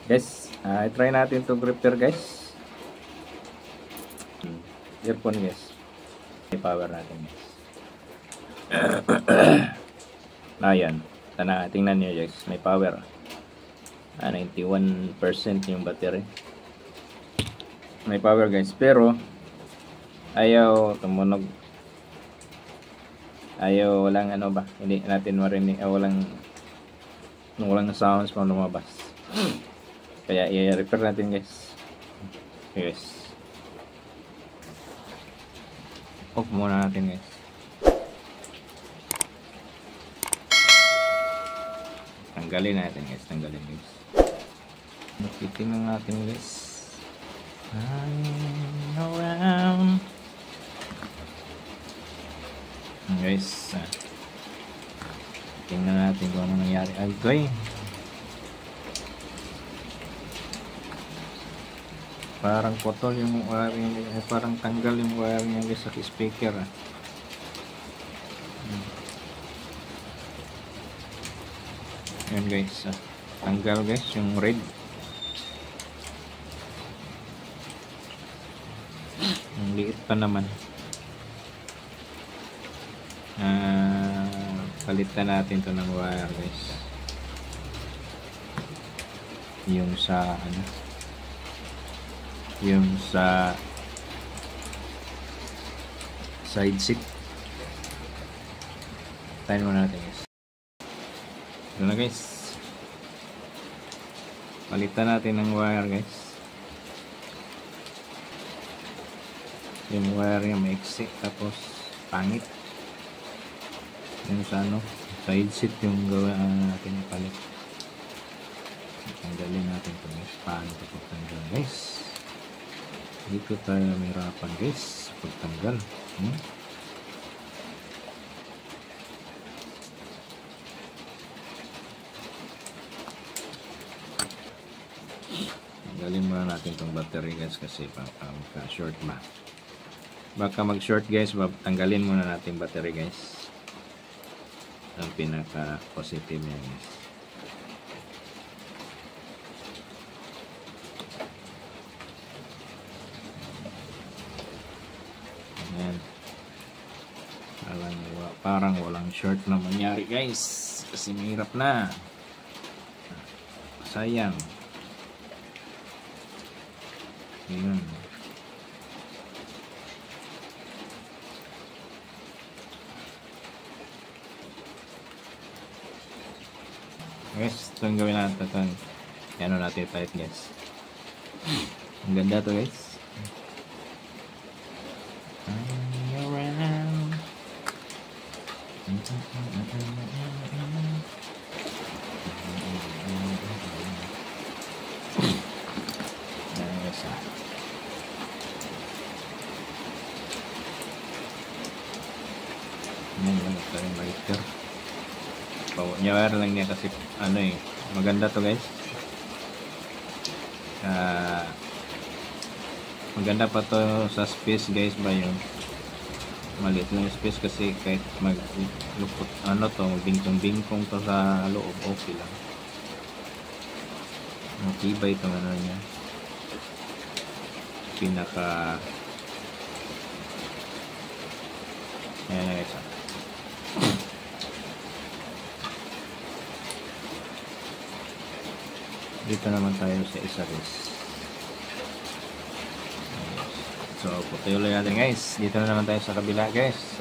Guys, try natin to repair guys. Earphone guys. May power natin guys. Ayan. Tingnan nyo guys. May power. 91% yung battery. May power guys. Pero, ayaw tumunog. Ayaw walang ano ba. Hindi natin marinig. Walang sounds pang lumabas. Kaya i-repair natin guys. Okay, guys. Off muna natin guys. Tanggalin natin guys. Titingnan natin guys. I'm around. Guys. Tingnan natin kung ano nangyari. Agay. Parang putol yung wiring, parang tanggal yung wiring niya guys sa speaker. Ayan guys, tanggal guys yung red. Ang liit pa naman. Palitan natin to ng wire guys. Yung sa ano, yung sa side seat. Tayo muna natin guys. Ito na guys. Palitan natin ng wire guys. Yung wire niya maiksi tapos pangit. Yung sa ano, side seat yung gawin natin ipalit. Tanggalin natin ito guys. Paano ito pagtanggal guys? Dito tayo mahirapan guys pagtanggal. Tanggalin muna natin itong battery guys kasi baka short ba. Baka mag short guys, tanggalin muna natin battery guys. Ang pinaka positive niya guys. Ayan. Parang walang short na mangyari guys kasi mahirap na. Sayang. Ayan. Guys, ito yung gawin natin ito. Ano natin tight guys. Ang ganda to guys. Around. Yan lang ito yung lighter. Nyawar lang niya kasi ano maganda to guys. Maganda pa to sa space guys ba yun. Maliit lang yung space kasi kahit maglupot magbingkong-bingkong to sa loob, okay lang. Matibay itong ano niya. Pinaka ayan na guys. Dito naman tayo sa isa guys. So patuloy natin guys. Dito na naman tayo sa kabila guys.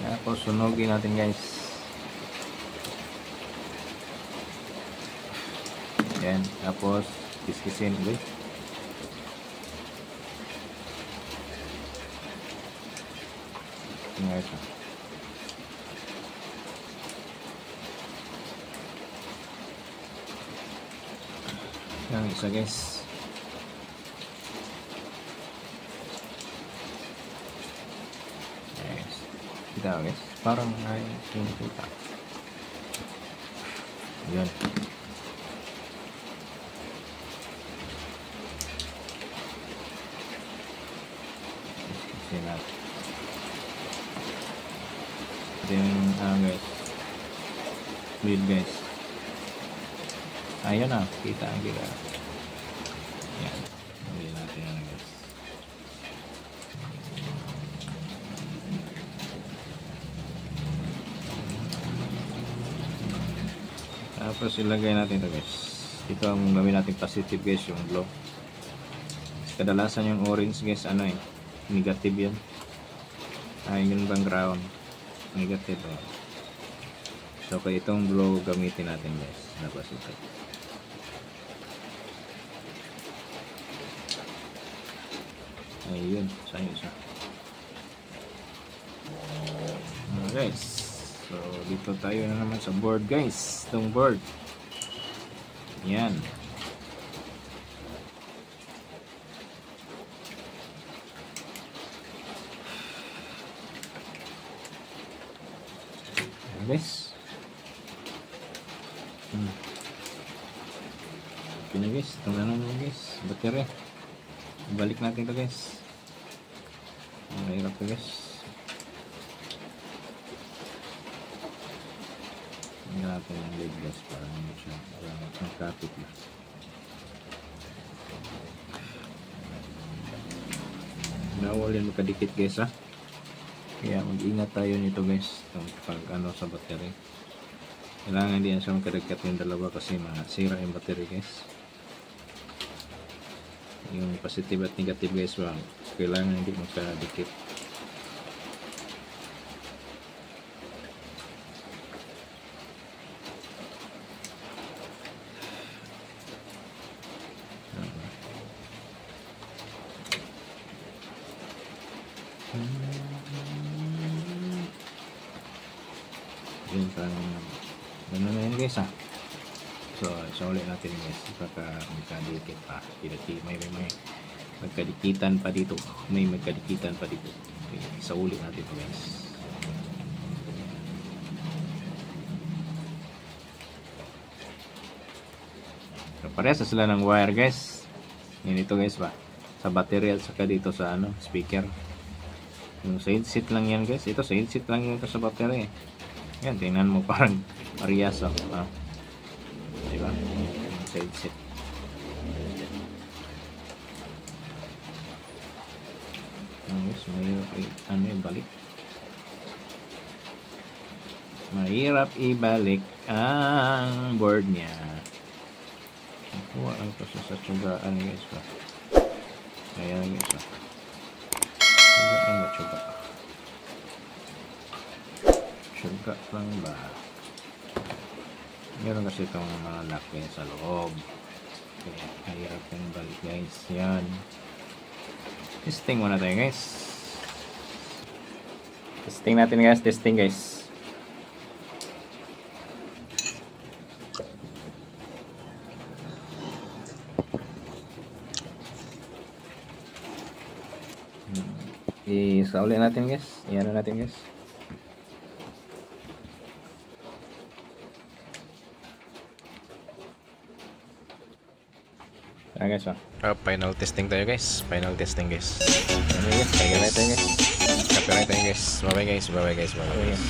Tapos sunugin natin guys. Yan, tapos kiskisin ulit. Yan guys. Yan isa guys. Yes. Kita guys. Parang ay yung kita. Yun. Sinat. Ito yung guys. Lead guys. Ayun na. Kita ang kita. Yan. Hindi natin yan guys. Tapos ilagay natin ito guys. Ito ang gawin natin positive guys, yung glow. Kadalasan yung orange guys, ano eh, negative yan. Ay, yun bang ground? Negative. Oh. So kaya itong glow gamitin natin guys, na positive. Ayun, sa'yo isa. Guys, so dito tayo na naman sa board guys. Itong board. Yan. Yan guys. Okay na guys. Itong ano na guys. Battery. Balik natin ito guys. Mahirap ito guys. Tingnan natin yung lid guys para hindi siya magkapit na. Bawal yan magkadikit guys ha. Kaya mag-ingat tayo nito guys pag ano sa battery. Kailangan hindi yan siya magkadikit yung dalawa kasi masira yung battery guys. Yung positive at negative guys kailangan hindi magkadikit. Yun parang ano na yun guys ha. So ulit natin guys baka magkadikit pa. May magkadikitan pa dito. May magkadikitan pa dito. Okay, isa ulit natin ito guys. So parehas sila ng wire guys. Yan ito guys ba. Sa battery at saka dito sa ano speaker. Yung side seat lang yan guys. Ito side seat lang yun sa battery. Yan, tingnan mo parang parehas oh. Diba? Yung side seat. Guys, mahirap ibalik ang board niya. Nakuha ang kasi sa tsugaan guys ba. Ayan guys ba. Tsugaan ba tsuga? Tsuga lang ba? Meron kasi itong mga laki sa loob. Kaya mahirap yung balik guys. Yan. Testing muna tayo guys. Testing natin guys. Testing guys. Isauli natin guys. Iyan natin guys. Guys, final testing tayo guys. Final testing guys. Copyright tayo guys. Bye bye guys. Bye bye guys.